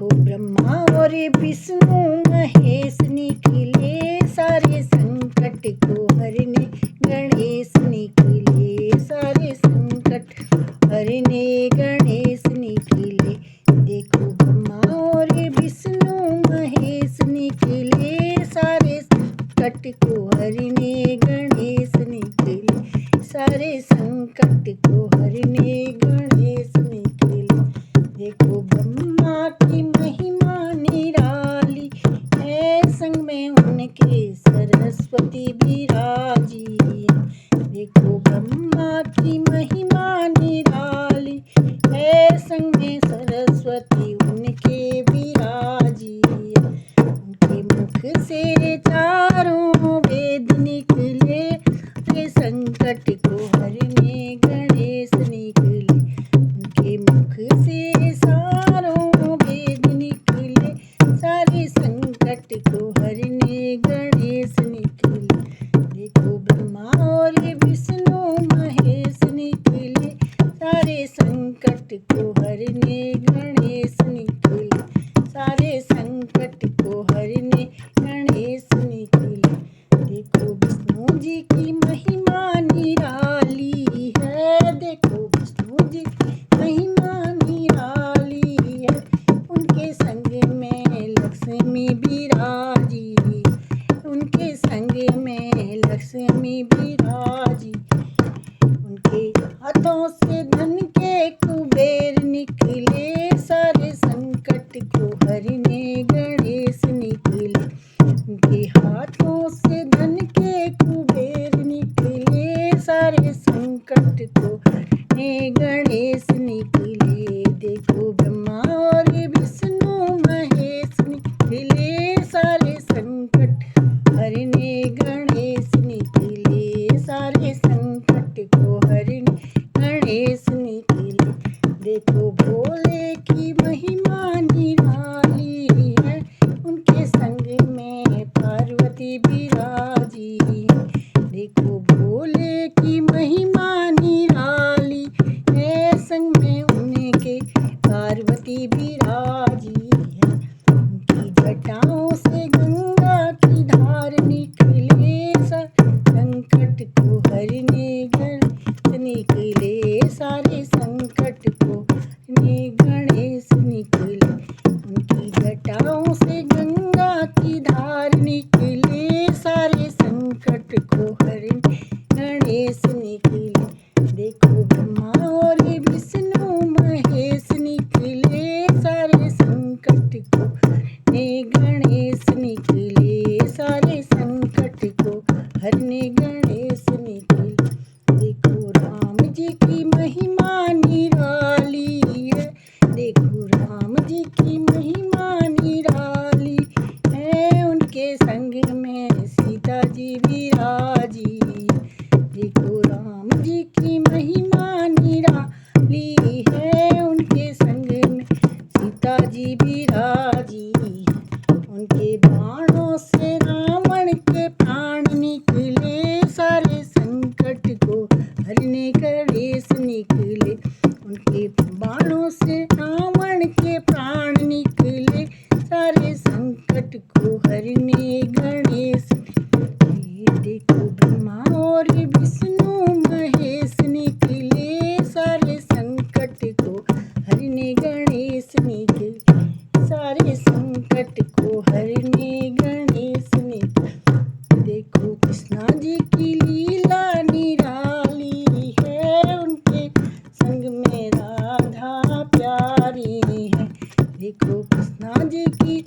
देखो ब्रह्मा और विष्णु महेश निकले, सारे संकट को हरने गणेश निकले, सारे संकट हरने गणेश निकले। देखो ब्रह्मा और विष्णु महेश निकले, सारे संकट को हरने गणेश निकले, सारे संकट को हरने गणेश निकले। देखो ब्रह्मा की महिमा निराली है, संग में उनके सरस्वती विराजी। देखो ब्रह्मा की महिमा निराली है, संग में सरस्वती उनके विराजी। उनके मुख से चारों वेद निकले, संकट को हरने गणेश निकले। उनके मुख से सारों वेद निकले, सारे संकट को हरने गणेश निकले। देखो ब्रह्मा और विष्णु महेश निकले, सारे संकट को हरने गणेश निकले, सारे संकट को हरने गणेश निकले। देखो विष्णु जी की महिमा निराली है, देखो विष्णु जी की महिमा निराली है, उनके संग में लक्ष्मी विराजी, उनके संग में लक्ष्मी विराजी। उनके हाथों से धन के कुबेर निकले, सारे संकट को हरने गणेश निकले। उनके हाथों से धन के कुबेर निकले, सारे संकट को हरने गणेश निकले। देखो ब्रह्मा और विष्णु महेश निकले, सारे संकट हरने गणेश निकले, सारे संकट को हरने गणेश निकले। देखो भोले की महिमा निराली है, उनके संग में पार्वती विराजी। देखो भोले की महिमा निराली है, संग में उनके पार्वती विराजी है। उनकी जटाओं से गंगा की धार निकले, संकट को हरने गणेश निकले, सारे संकट को हरने गणेश निकले। उनकी जटाओं से गंगा की धार निकले, सारे संकट को हरने गणेश निकले। देखो ब्रह्मा और विष्णु महेश निकले, सारे संकट को हरने गणेश निकले, सारे संकट को हरने गणेश निकले। देखो राम जी की महिमा निराली है, देखो राम जी की महिमा निराली है, उनके संग में सीता जी विराजी। देखो राम जी की महिमा निराली है, उनके संग में सीता जी विराजी। उनके बाणों से रावण के प्राण निकले, सारे संकट को हरने गणेश निकले। उनके बाणों से रावण के प्राण निकले, सारे संकट को हरने गणेश निकले। देखो ब्रह्मा और विष्णु महेश निकले, सारे संकट को हरने गणेश निकले, सारे संकट को हरने गणेश निकले। देखो कृष्णा जी की लीला निराली है, उनके संग में राधा प्यारी है। देखो कृष्णा जी की